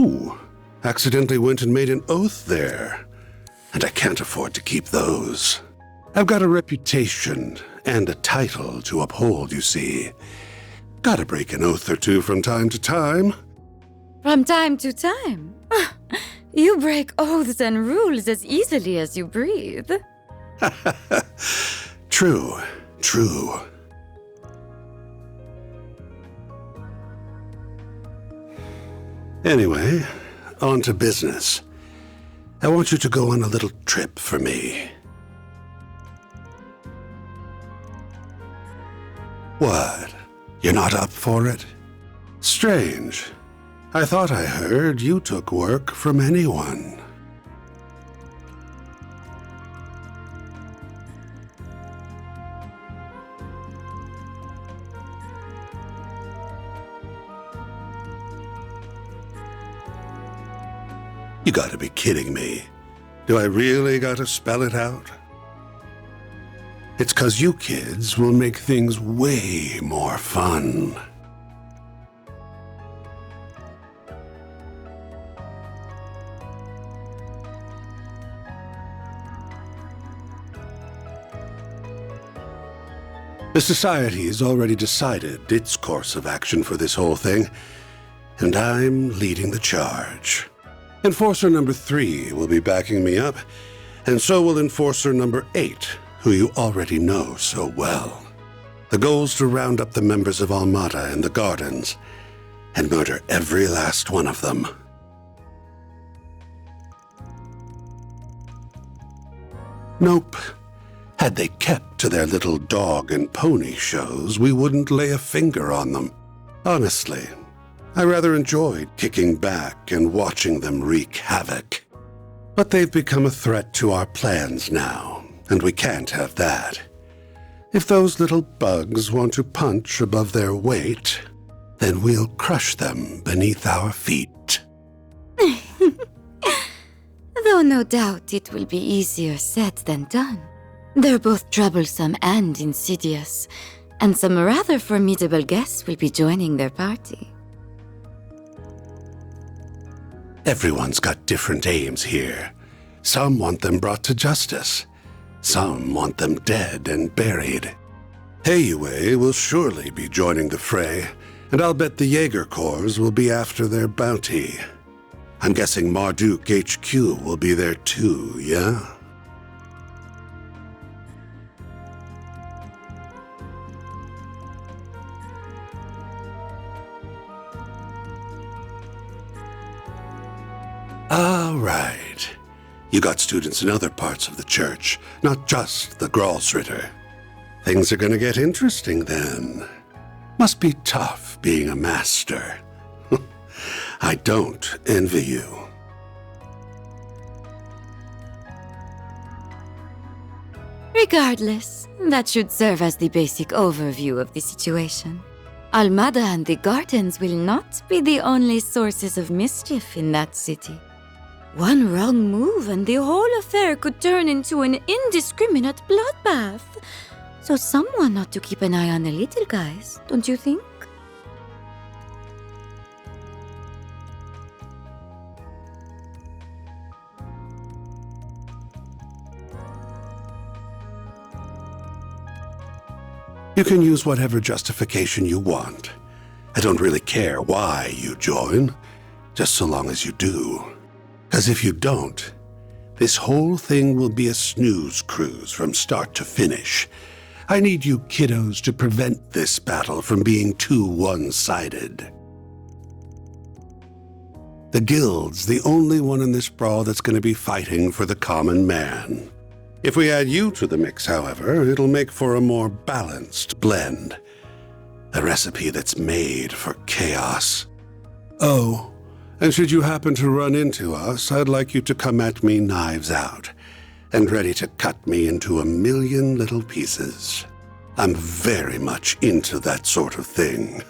Ooh, accidentally went and made an oath there. And I can't afford to keep those. I've got a reputation and a title to uphold, you see. Gotta break an oath or two from time to time. From time to time? You break oaths and rules as easily as you breathe. True, true. Anyway, on to business. I want you to go on a little trip for me. What? You're not up for it? Strange. I thought I heard you took work from anyone. You gotta be kidding me. Do I really gotta spell it out? It's 'cause you kids will make things way more fun. The Society's already decided its course of action for this whole thing, and I'm leading the charge. Enforcer number 3 will be backing me up, and so will Enforcer number 8, who you already know so well. The goal's to round up the members of Almada and the Gardens, and murder every last one of them. Nope. Had they kept to their little dog and pony shows, we wouldn't lay a finger on them. Honestly, I rather enjoyed kicking back and watching them wreak havoc. But they've become a threat to our plans now, and we can't have that. If those little bugs want to punch above their weight, then we'll crush them beneath our feet. Though no doubt it will be easier said than done. They're both troublesome and insidious, and some rather formidable guests will be joining their party. Everyone's got different aims here. Some want them brought to justice. Some want them dead and buried. Heiyue will surely be joining the fray, and I'll bet the Jaeger Corps will be after their bounty. I'm guessing Marduk HQ will be there too, yeah? All right. You got students in other parts of the church, not just the Gralsritter. Things are gonna get interesting then. Must be tough being a master. I don't envy you. Regardless, that should serve as the basic overview of the situation. Almada and the Gardens will not be the only sources of mischief in that city. One wrong move and the whole affair could turn into an indiscriminate bloodbath. So someone ought to keep an eye on the little guys, don't you think? You can use whatever justification you want. I don't really care why you join, just so long as you do. 'Cause if you don't, this whole thing will be a snooze cruise from start to finish. I need you kiddos to prevent this battle from being too one-sided. The Guild's the only one in this brawl that's going to be fighting for the common man. If we add you to the mix, however, it'll make for a more balanced blend. A recipe that's made for chaos. Oh, and should you happen to run into us, I'd like you to come at me knives out, and ready to cut me into a million little pieces. I'm very much into that sort of thing.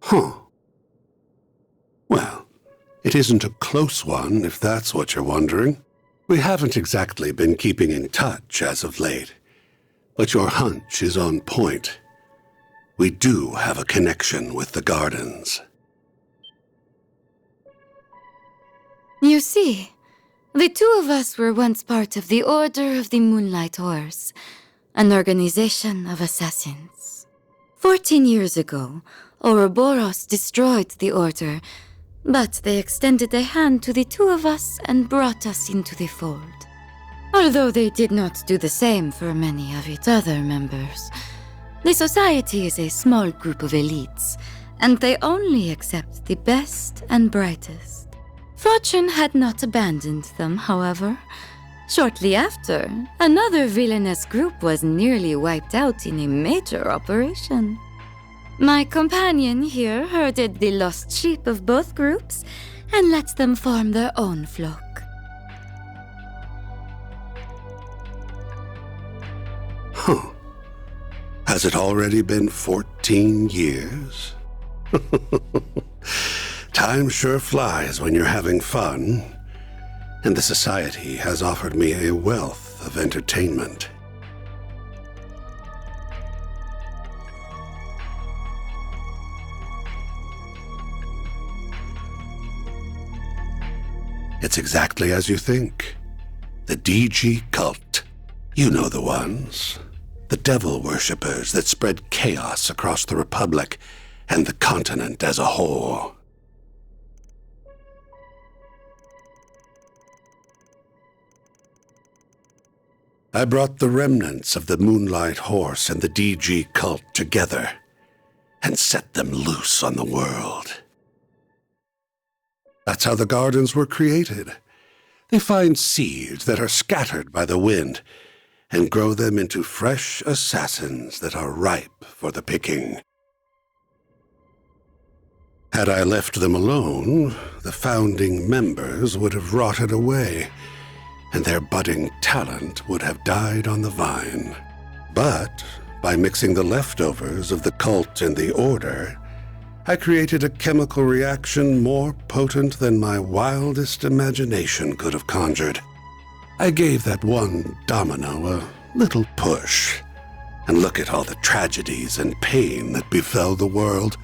Huh. It isn't a close one, if that's what you're wondering. We haven't exactly been keeping in touch as of late, but your hunch is on point. We do have a connection with the Gardens. You see, the two of us were once part of the Order of the Moonlight Horse, an organization of assassins. 14 years ago, Ouroboros destroyed the Order, but they extended a hand to the two of us and brought us into the fold. Although they did not do the same for many of its other members. The society is a small group of elites, and they only accept the best and brightest. Fortune had not abandoned them, however. Shortly after, another villainous group was nearly wiped out in a major operation. My companion here herded the lost sheep of both groups and let them form their own flock. Huh. Has it already been 14 years? Time sure flies when you're having fun, and the society has offered me a wealth of entertainment. It's exactly as you think. The DG cult. You know the ones. The devil worshippers that spread chaos across the Republic and the continent as a whole. I brought the remnants of the Moonlight Horse and the DG cult together and set them loose on the world. That's how the Gardens were created. They find seeds that are scattered by the wind and grow them into fresh assassins that are ripe for the picking. Had I left them alone, the founding members would have rotted away, and their budding talent would have died on the vine. But by mixing the leftovers of the cult and the Order, I created a chemical reaction more potent than my wildest imagination could have conjured. I gave that one domino a little push, and look at all the tragedies and pain that befell the world.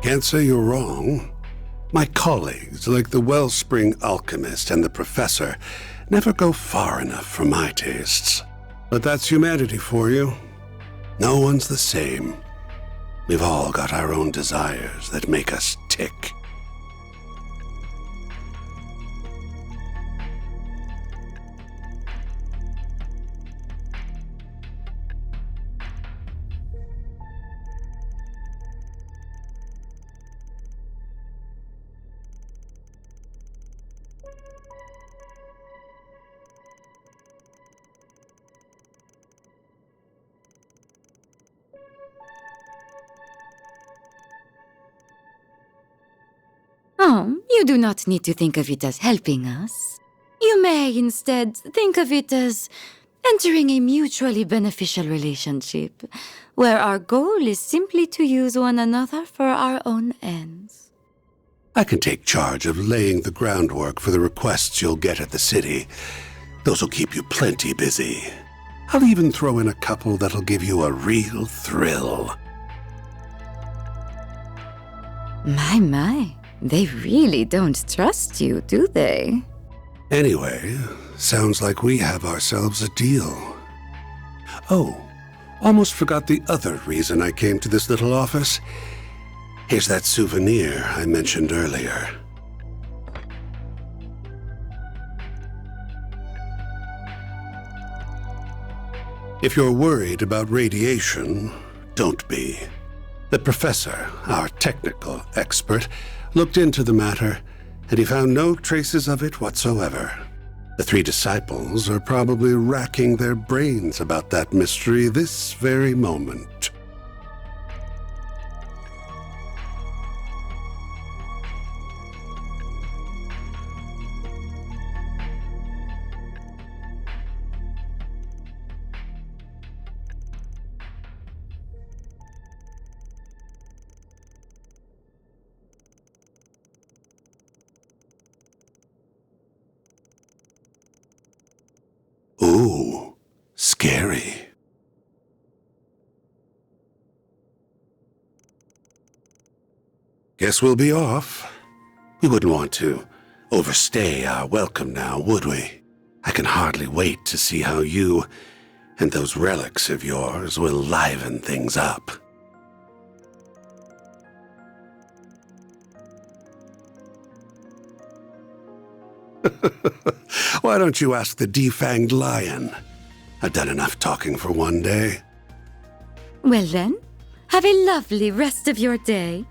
Can't say you're wrong. My colleagues, like the Wellspring Alchemist and the Professor, never go far enough for my tastes. But that's humanity for you. No one's the same. We've all got our own desires that make us tick. Oh, you do not need to think of it as helping us. You may instead think of it as entering a mutually beneficial relationship, where our goal is simply to use one another for our own ends. I can take charge of laying the groundwork for the requests you'll get at the city. Those will keep you plenty busy. I'll even throw in a couple that'll give you a real thrill. My. They really don't trust you, do they? Anyway, sounds like we have ourselves a deal. Oh, almost forgot the other reason I came to this little office. Here's that souvenir I mentioned earlier. If you're worried about radiation, don't be. The professor, our technical expert, looked into the matter, and he found no traces of it whatsoever. The three disciples are probably racking their brains about that mystery this very moment. Guess we'll be off. We wouldn't want to overstay our welcome now, would we? I can hardly wait to see how you and those relics of yours will liven things up. Why don't you ask the defanged lion? I've done enough talking for one day. Well then, have a lovely rest of your day.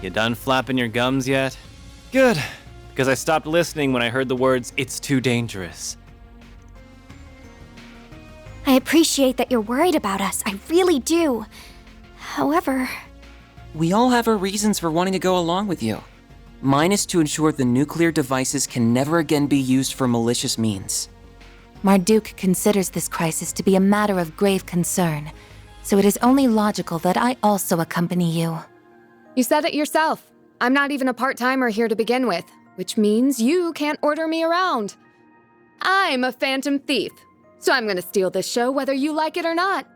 You done flapping your gums yet? Good, because I stopped listening when I heard the words, "It's too dangerous." I appreciate that you're worried about us. I really do. However... We all have our reasons for wanting to go along with you. Mine is to ensure the nuclear devices can never again be used for malicious means. Marduk considers this crisis to be a matter of grave concern, so it is only logical that I also accompany you. You said it yourself. I'm not even a part-timer here to begin with, which means you can't order me around. I'm a phantom thief, so I'm gonna steal this show whether you like it or not.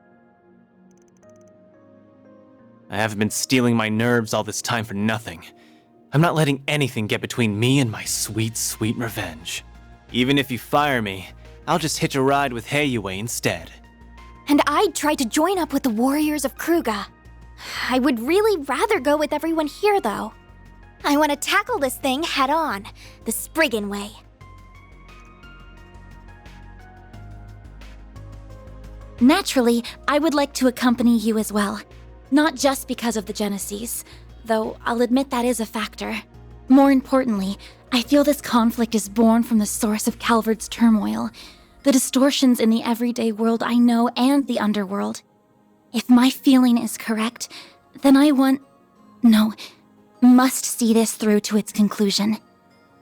I haven't been stealing my nerves all this time for nothing. I'm not letting anything get between me and my sweet, sweet revenge. Even if you fire me, I'll just hitch a ride with Heiyue instead. And I'd try to join up with the warriors of Kruga. I would really rather go with everyone here, though. I want to tackle this thing head on, the Spriggan way. Naturally, I would like to accompany you as well. Not just because of the Genesis, though I'll admit that is a factor. More importantly, I feel this conflict is born from the source of Calvard's turmoil, the distortions in the everyday world I know and the underworld. If my feeling is correct, then must see this through to its conclusion.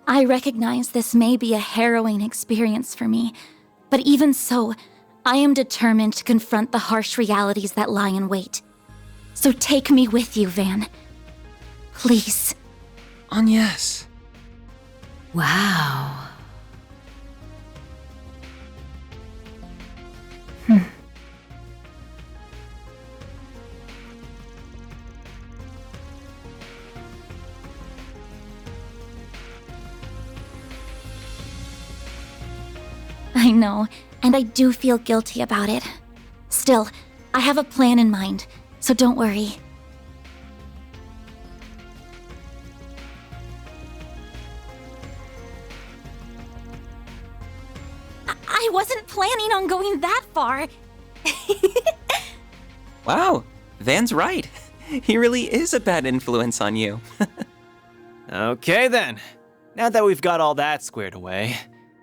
I recognize this may be a harrowing experience for me, but even so, I am determined to confront the harsh realities that lie in wait. So take me with you, Van. Please. Agnes. Wow. I know, and I do feel guilty about it. Still, I have a plan in mind, so don't worry. I wasn't planning on going that far. Wow, Van's right. He really is a bad influence on you. Okay then. Now that we've got all that squared away,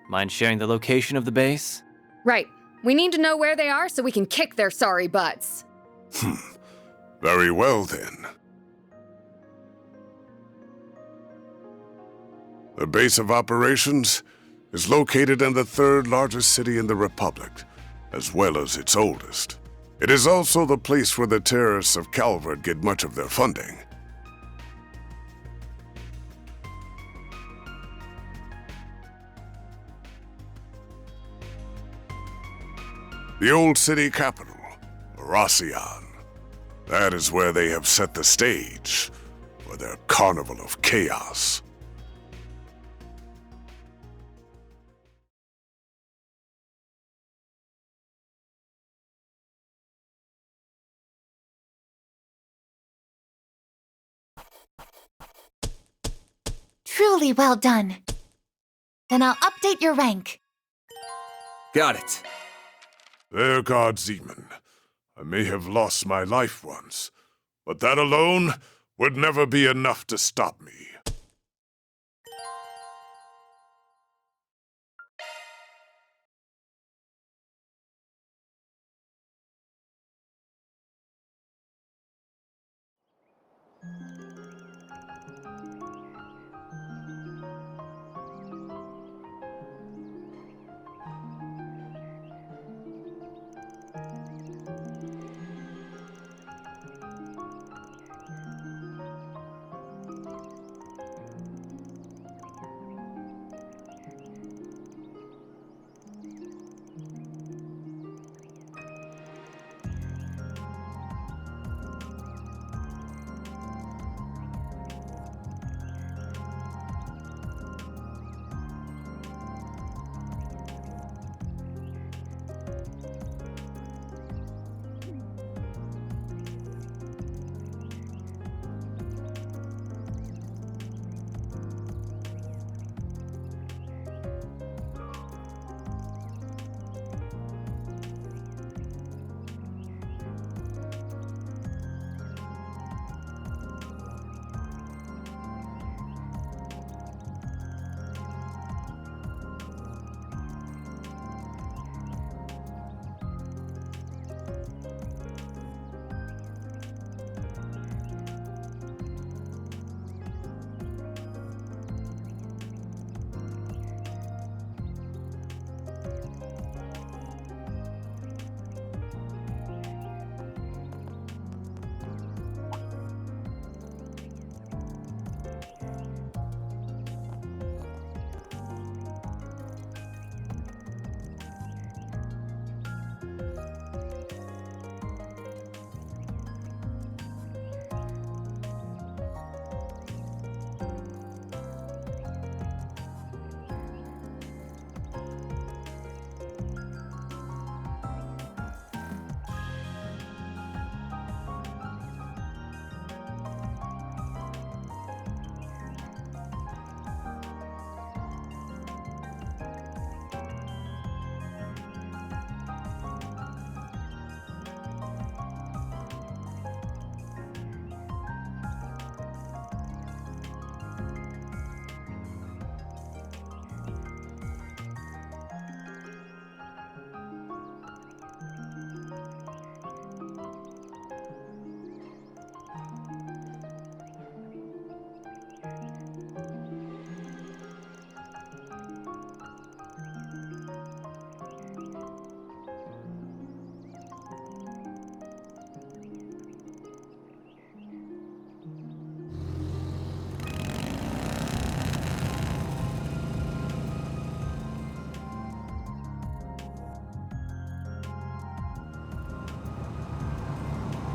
mind sharing the location of the base? Right. We need to know where they are so we can kick their sorry butts. Very well, then. The base of operations is located in the third largest city in the Republic, as well as its oldest. It is also the place where the terrorists of Calvard get much of their funding. The old city capital, Racian. That is where they have set the stage for their carnival of chaos. Truly well done. Then I'll update your rank. Got it. There, God Zeman. I may have lost my life once, but that alone would never be enough to stop me.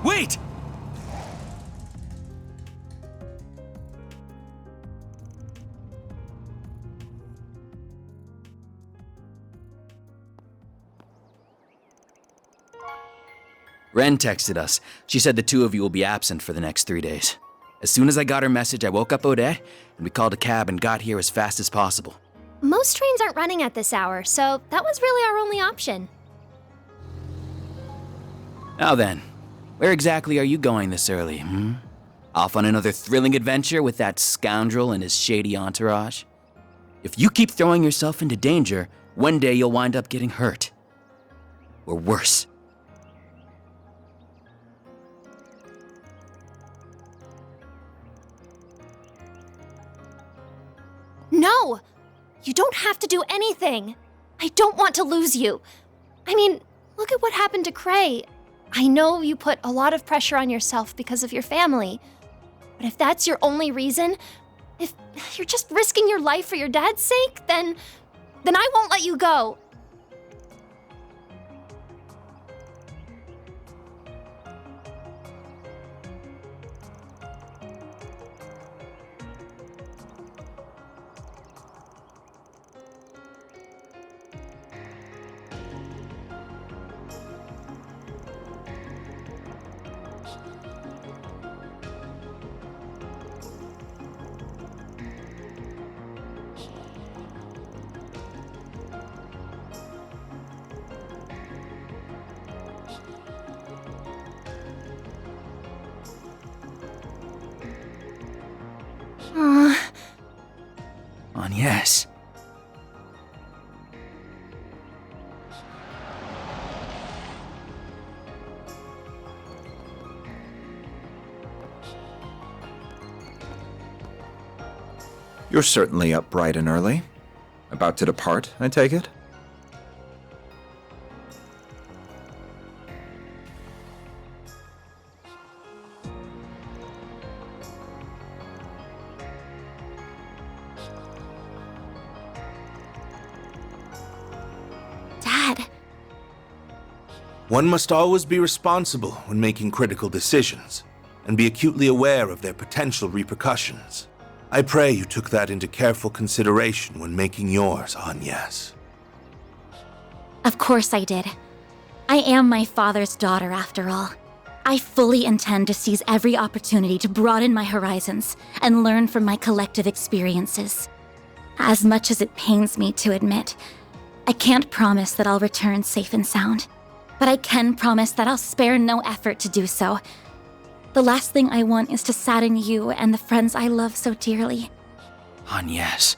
Wait! Ren texted us. She said the two of you will be absent for the next 3 days. As soon as I got her message, I woke up Odette, and we called a cab and got here as fast as possible. Most trains aren't running at this hour, so that was really our only option. Now then, where exactly are you going this early, Off on another thrilling adventure with that scoundrel and his shady entourage? If you keep throwing yourself into danger, one day you'll wind up getting hurt. Or worse. No! You don't have to do anything. I don't want to lose you. I mean, look at what happened to Cray. I know you put a lot of pressure on yourself because of your family. But if that's your only reason, if you're just risking your life for your dad's sake, then I won't let you go. yes. You're certainly up bright and early. About to depart, I take it? Dad. One must always be responsible when making critical decisions, and be acutely aware of their potential repercussions. I pray you took that into careful consideration when making yours, Agnes. Of course I did. I am my father's daughter, after all. I fully intend to seize every opportunity to broaden my horizons and learn from my collective experiences. As much as it pains me to admit, I can't promise that I'll return safe and sound, but I can promise that I'll spare no effort to do so. The last thing I want is to sadden you and the friends I love so dearly. Agnes.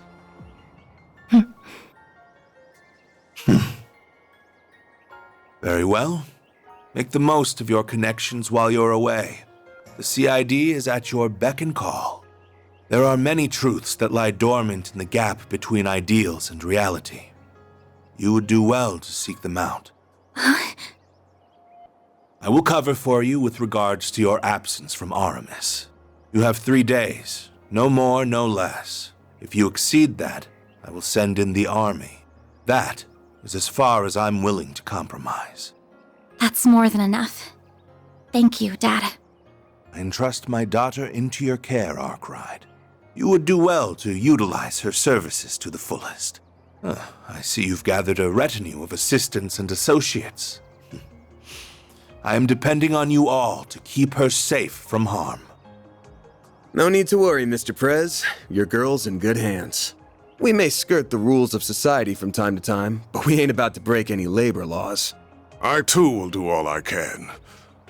Very well. Make the most of your connections while you're away. The CID is at your beck and call. There are many truths that lie dormant in the gap between ideals and reality. You would do well to seek them out. I will cover for you with regards to your absence from Aramis. You have 3 days, no more, no less. If you exceed that, I will send in the army. That is as far as I'm willing to compromise. That's more than enough. Thank you, Dad. I entrust my daughter into your care, Arkwright. You would do well to utilize her services to the fullest. I see you've gathered a retinue of assistants and associates. I am depending on you all to keep her safe from harm. No need to worry, Mr. Prez. Your girl's in good hands. We may skirt the rules of society from time to time, but we ain't about to break any labor laws. I too will do all I can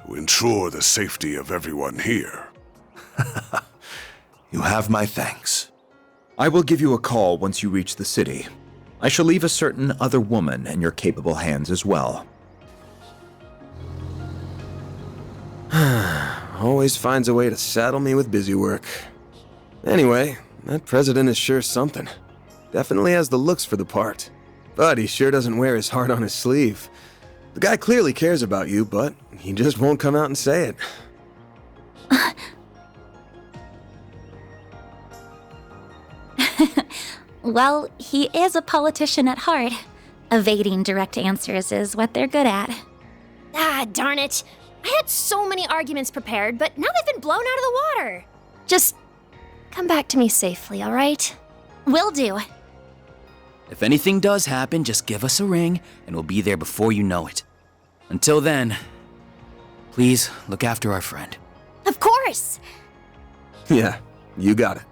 to ensure the safety of everyone here. You have my thanks. I will give you a call once you reach the city. I shall leave a certain other woman in your capable hands as well. Always finds a way to saddle me with busy work. Anyway, that president is sure something. Definitely has the looks for the part. But he sure doesn't wear his heart on his sleeve. The guy clearly cares about you, but he just won't come out and say it. Well, he is a politician at heart. Evading direct answers is what they're good at. Ah, darn it. I had so many arguments prepared, but now they've been blown out of the water. Just come back to me safely, all right? Will do. If anything does happen, just give us a ring, and we'll be there before you know it. Until then, please look after our friend. Of course! Yeah, you got it.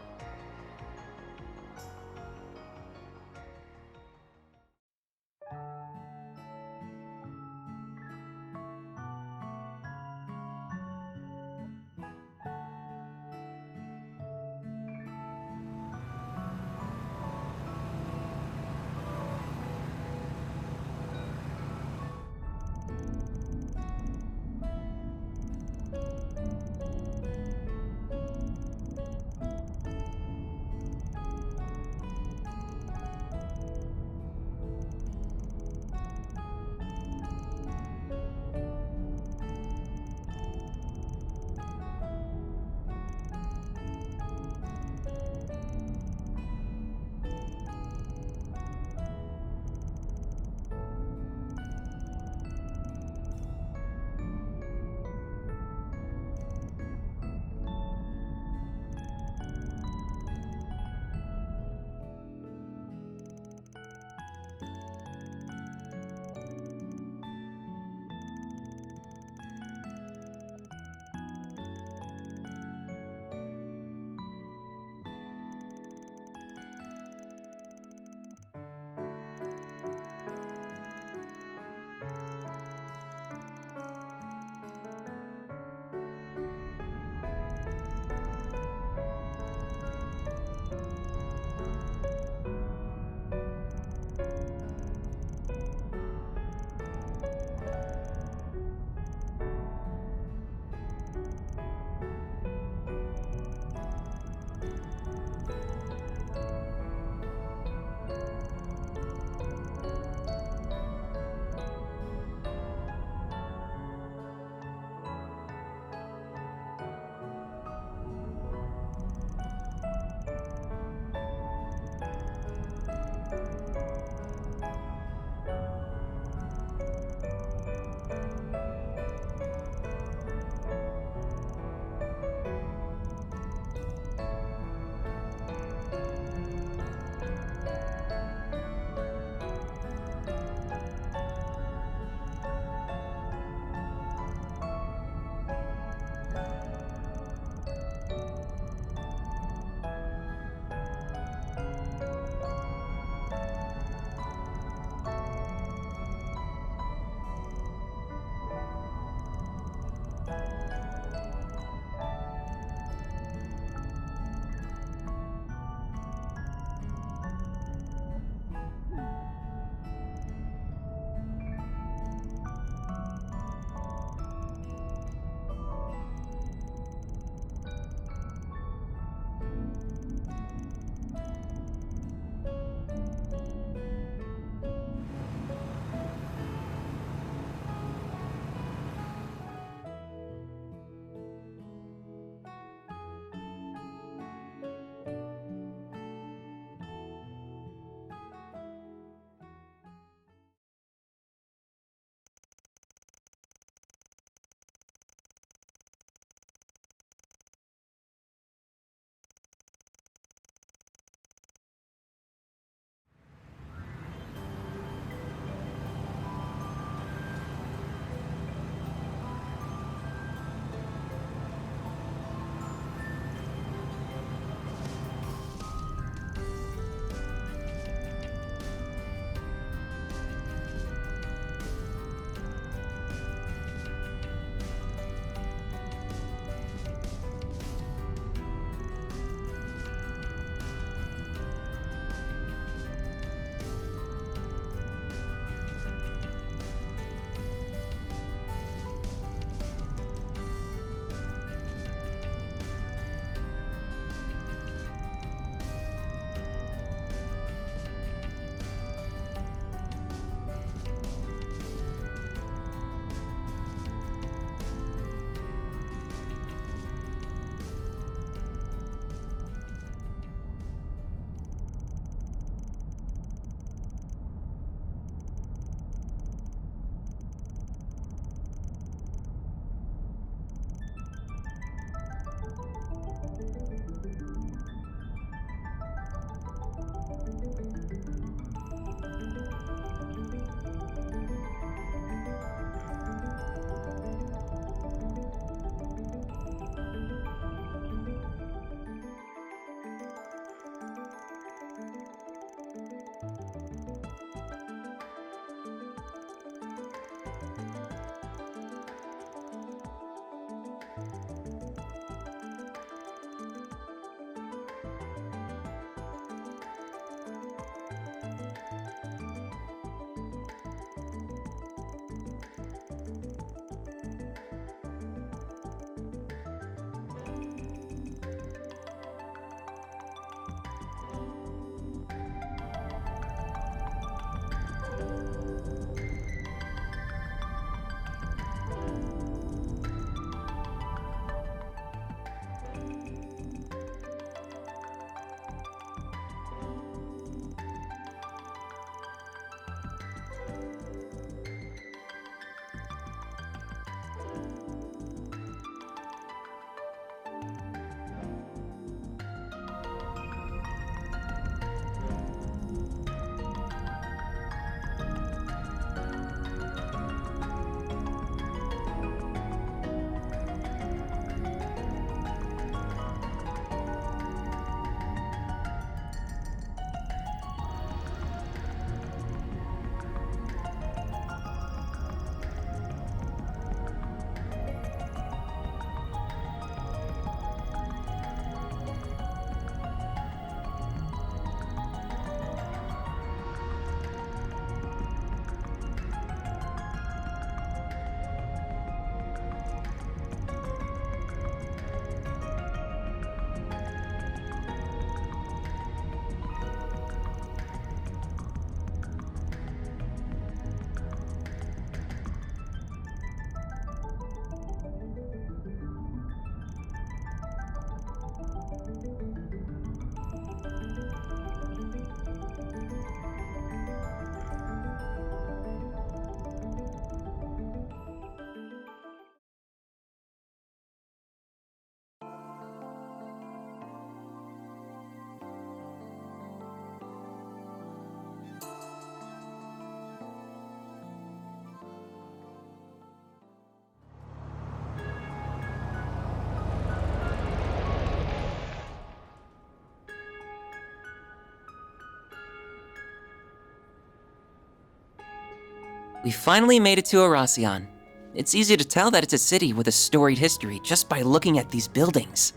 We finally made it to Aracion. It's easy to tell that it's a city with a storied history just by looking at these buildings.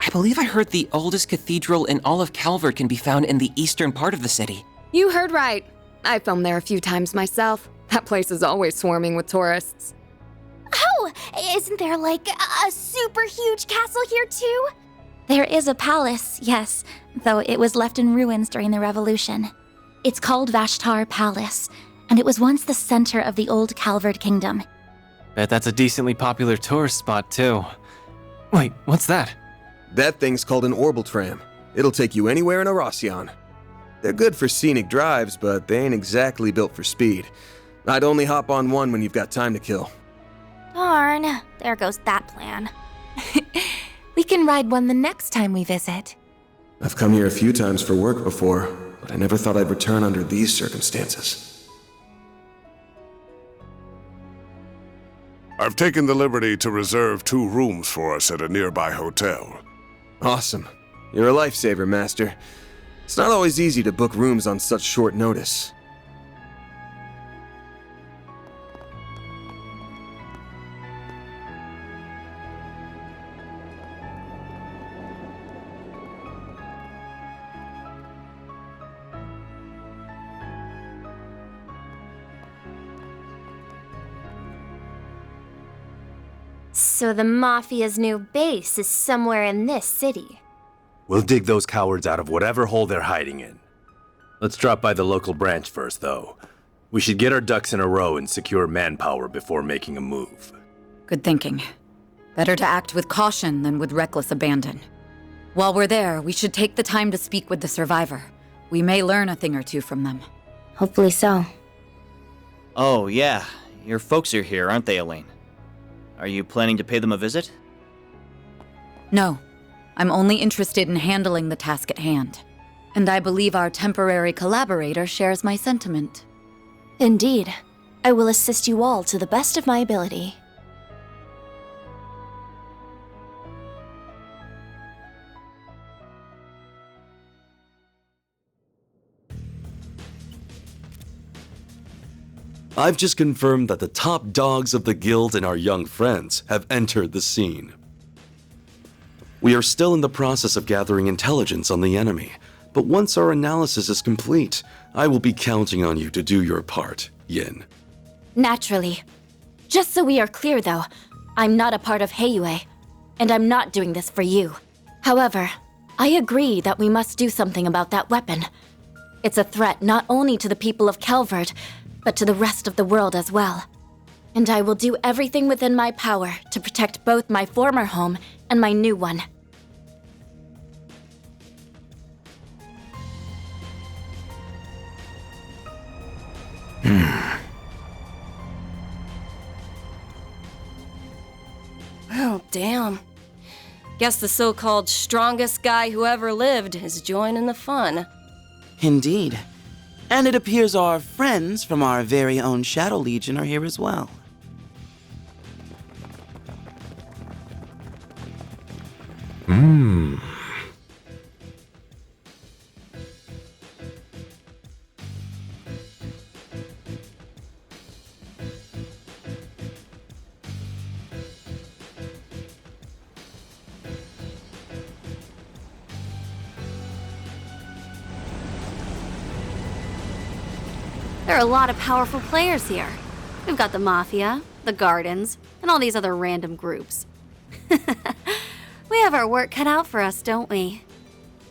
I believe I heard the oldest cathedral in all of Calvert can be found in the eastern part of the city. You heard right. I filmed there a few times myself. That place is always swarming with tourists. Oh, isn't there like a super huge castle here too? There is a palace, yes, though it was left in ruins during the Revolution. It's called Vashtar Palace, and it was once the center of the old Calvard Kingdom. Bet that's a decently popular tourist spot, too. Wait, what's that? That thing's called an orbital tram. It'll take you anywhere in Aracion. They're good for scenic drives, but they ain't exactly built for speed. I'd only hop on one when you've got time to kill. Darn, there goes that plan. We can ride one the next time we visit. I've come here a few times for work before, but I never thought I'd return under these circumstances. I've taken the liberty to reserve 2 rooms for us at a nearby hotel. Awesome. You're a lifesaver, Master. It's not always easy to book rooms on such short notice. So the Mafia's new base is somewhere in this city. We'll dig those cowards out of whatever hole they're hiding in. Let's drop by the local branch first, though. We should get our ducks in a row and secure manpower before making a move. Good thinking. Better to act with caution than with reckless abandon. While we're there, we should take the time to speak with the survivor. We may learn a thing or two from them. Hopefully so. Oh, yeah. Your folks are here, aren't they, Elaine? Are you planning to pay them a visit? No. I'm only interested in handling the task at hand. And I believe our temporary collaborator shares my sentiment. Indeed. I will assist you all to the best of my ability. I've just confirmed that the top dogs of the guild and our young friends have entered the scene. We are still in the process of gathering intelligence on the enemy, but once our analysis is complete, I will be counting on you to do your part, Yin. Naturally. Just so we are clear though, I'm not a part of Heiyue, and I'm not doing this for you. However, I agree that we must do something about that weapon. It's a threat not only to the people of Calvert, but to the rest of the world as well. And I will do everything within my power to protect both my former home and my new one. Oh, damn. Guess the so-called strongest guy who ever lived is joining the fun. Indeed. And it appears our friends from our very own Shadow Legion are here as well. There are a lot of powerful players here. We've got the Mafia, the Gardens, and all these other random groups. We have our work cut out for us, don't we?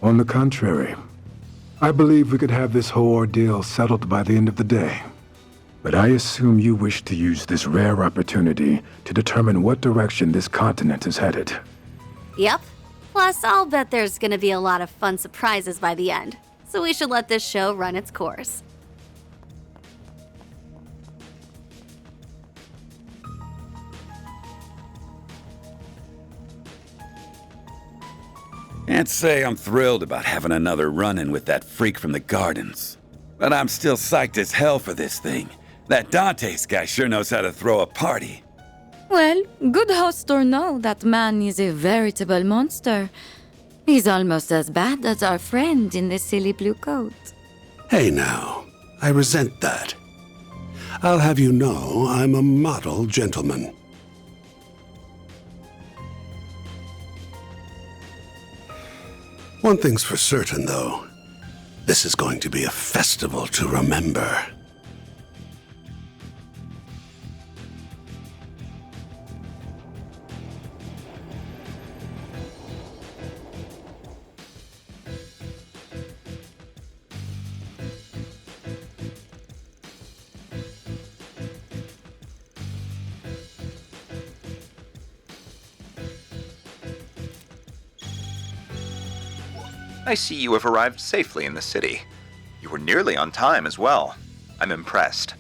On the contrary, I believe we could have this whole ordeal settled by the end of the day. But I assume you wish to use this rare opportunity to determine what direction this continent is headed. Yep. Plus, I'll bet there's gonna be a lot of fun surprises by the end. So we should let this show run its course. Can't say I'm thrilled about having another run-in with that freak from the Gardens. But I'm still psyched as hell for this thing. That Dantes guy sure knows how to throw a party. Well, good host or no, that man is a veritable monster. He's almost as bad as our friend in the silly blue coat. Hey now, I resent that. I'll have you know I'm a model gentleman. One thing's for certain, though. This is going to be a festival to remember. I see you have arrived safely in the city. You were nearly on time as well. I'm impressed.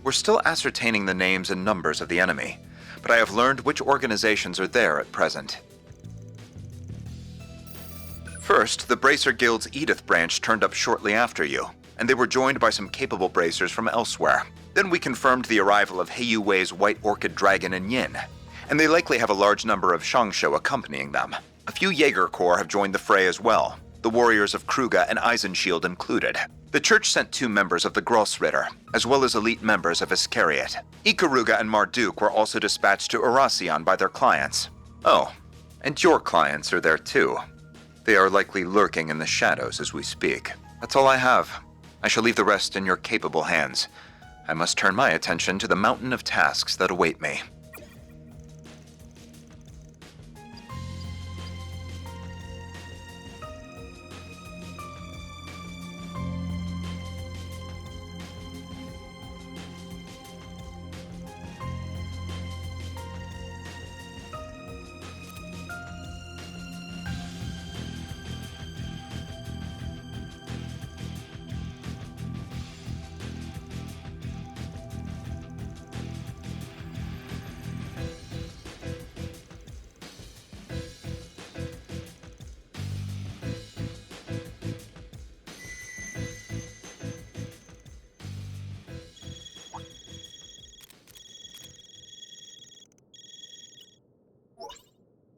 We're still ascertaining the names and numbers of the enemy, but I have learned which organizations are there at present. First, the Bracer Guild's Edith branch turned up shortly after you, and they were joined by some capable bracers from elsewhere. Then we confirmed the arrival of Heiyu Wei's White Orchid Dragon and Yin, and they likely have a large number of Shangsho accompanying them. A few Jaeger Corps have joined the fray as well, the warriors of Kruga and Eisenshield included. The church sent 2 members of the Grossritter, as well as elite members of Iscariot. Ikaruga and Marduk were also dispatched to Erasion by their clients. Oh, and your clients are there too. They are likely lurking in the shadows as we speak. That's all I have. I shall leave the rest in your capable hands. I must turn my attention to the mountain of tasks that await me.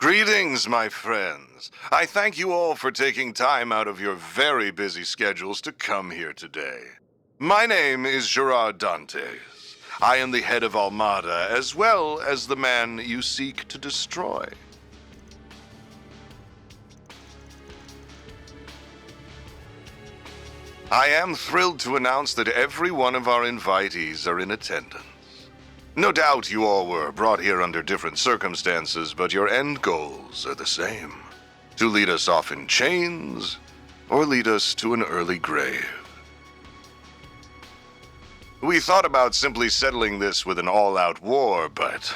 Greetings, my friends. I thank you all for taking time out of your very busy schedules to come here today. My name is Gerard Dantes. I am the head of Almada, as well as the man you seek to destroy. I am thrilled to announce that every one of our invitees are in attendance. No doubt you all were brought here under different circumstances, but your end goals are the same. To lead us off in chains, or lead us to an early grave. We thought about simply settling this with an all-out war, but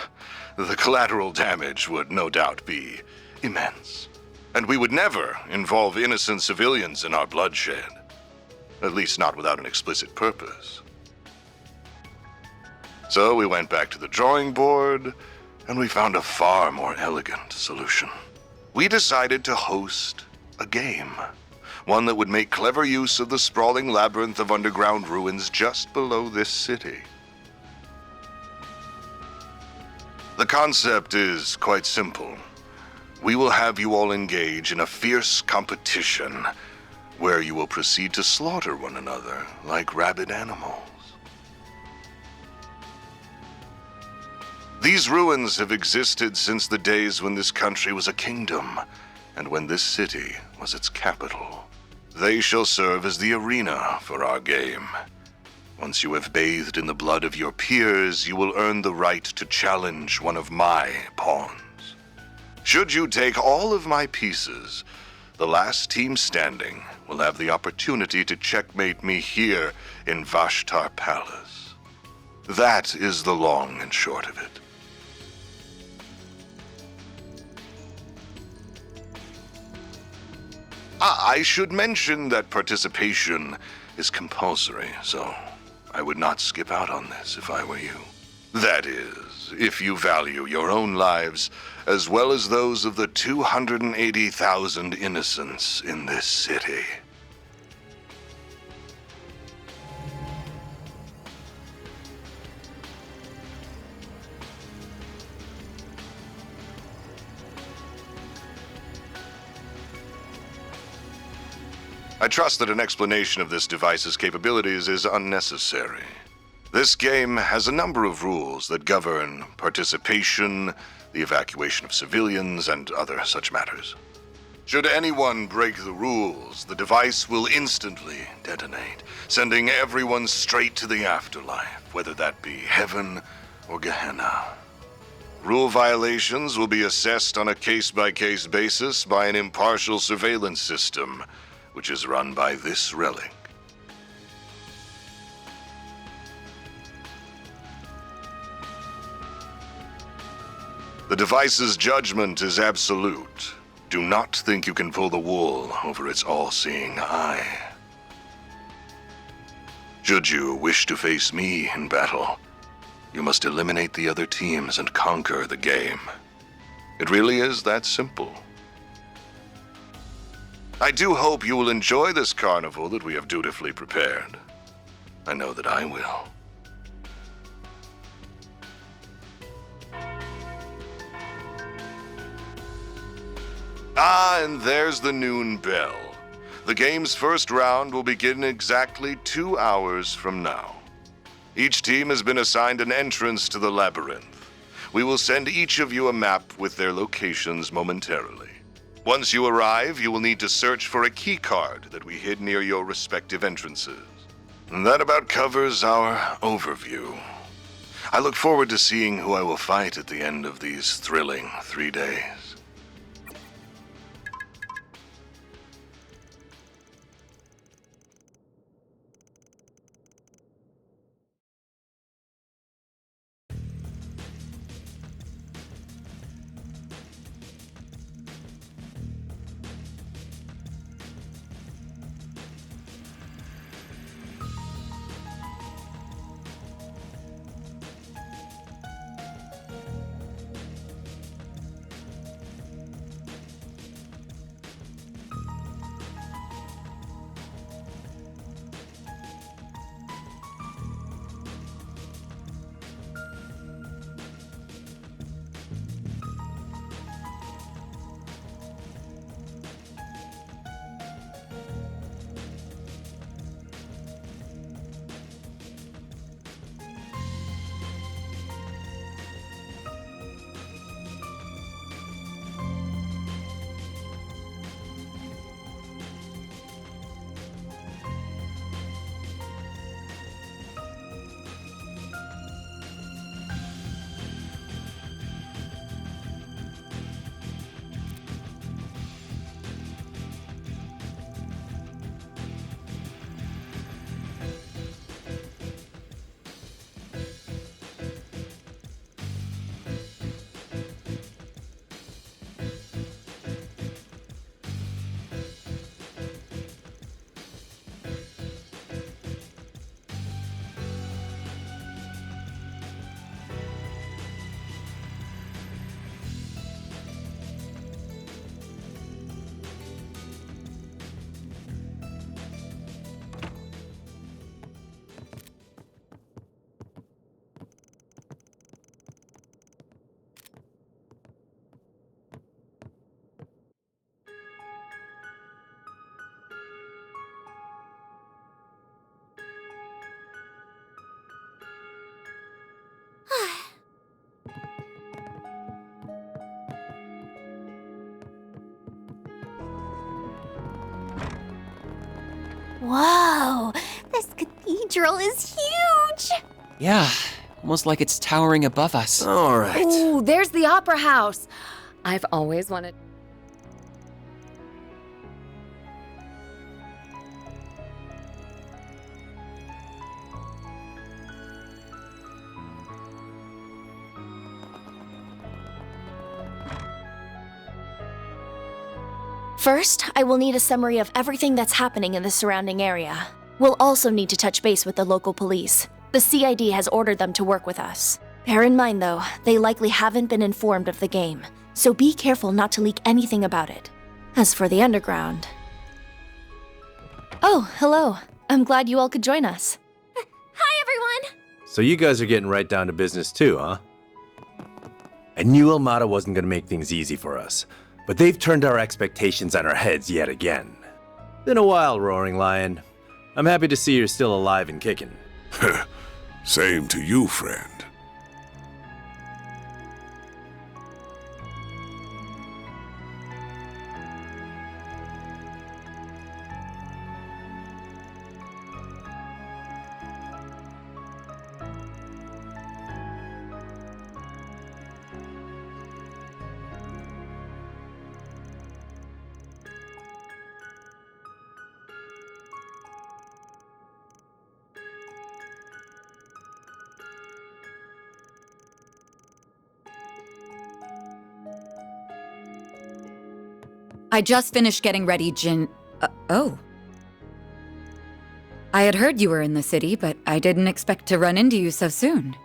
the collateral damage would no doubt be immense. And we would never involve innocent civilians in our bloodshed. At least not without an explicit purpose. So we went back to the drawing board, and we found a far more elegant solution. We decided to host a game. One that would make clever use of the sprawling labyrinth of underground ruins just below this city. The concept is quite simple. We will have you all engage in a fierce competition where you will proceed to slaughter one another like rabid animals. These ruins have existed since the days when this country was a kingdom, and when this city was its capital. They shall serve as the arena for our game. Once you have bathed in the blood of your peers, you will earn the right to challenge one of my pawns. Should you take all of my pieces, the last team standing will have the opportunity to checkmate me here in Vashtar Palace. That is the long and short of it. I should mention that participation is compulsory, so I would not skip out on this if I were you. That is, if you value your own lives, as well as those of the 280,000 innocents in this city. I trust that an explanation of this device's capabilities is unnecessary. This game has a number of rules that govern participation, the evacuation of civilians, and other such matters. Should anyone break the rules, the device will instantly detonate, sending everyone straight to the afterlife, whether that be heaven or Gehenna. Rule violations will be assessed on a case-by-case basis by an impartial surveillance system, which is run by this relic. The device's judgment is absolute. Do not think you can pull the wool over its all-seeing eye. Should you wish to face me in battle, you must eliminate the other teams and conquer the game. It really is that simple. I do hope you will enjoy this carnival that we have dutifully prepared. I know that I will. Ah, and there's the noon bell. The game's first round will begin exactly 2 hours from now. Each team has been assigned an entrance to the labyrinth. We will send each of you a map with their locations momentarily. Once you arrive, you will need to search for a key card that we hid near your respective entrances. And that about covers our overview. I look forward to seeing who I will fight at the end of these thrilling 3 days. Whoa, this cathedral is huge! Yeah, almost like it's towering above us. All right. Ooh, there's the opera house. I've always wanted. First, I will need a summary of everything that's happening in the surrounding area. We'll also need to touch base with the local police. The CID has ordered them to work with us. Bear in mind, though, they likely haven't been informed of the game, so be careful not to leak anything about it. As for the underground... Oh, hello. I'm glad you all could join us. Hi, everyone! So you guys are getting right down to business too, huh? I knew Almada wasn't gonna make things easy for us, but they've turned our expectations on our heads yet again. Been a while, Roaring Lion. I'm happy to see you're still alive and kicking. Same to you, friend. I just finished getting ready, Jin. Oh. I had heard you were in the city, but I didn't expect to run into you so soon.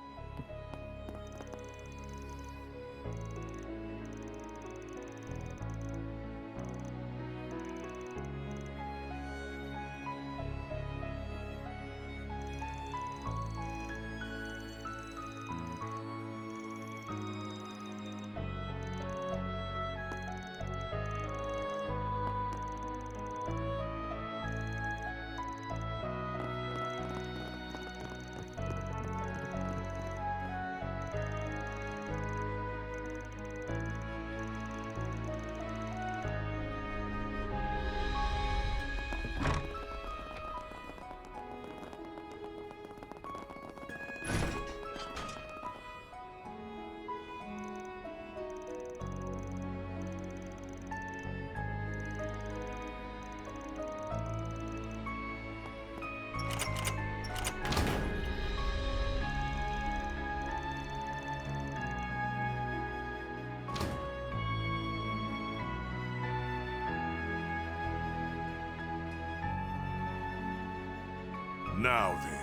Now then.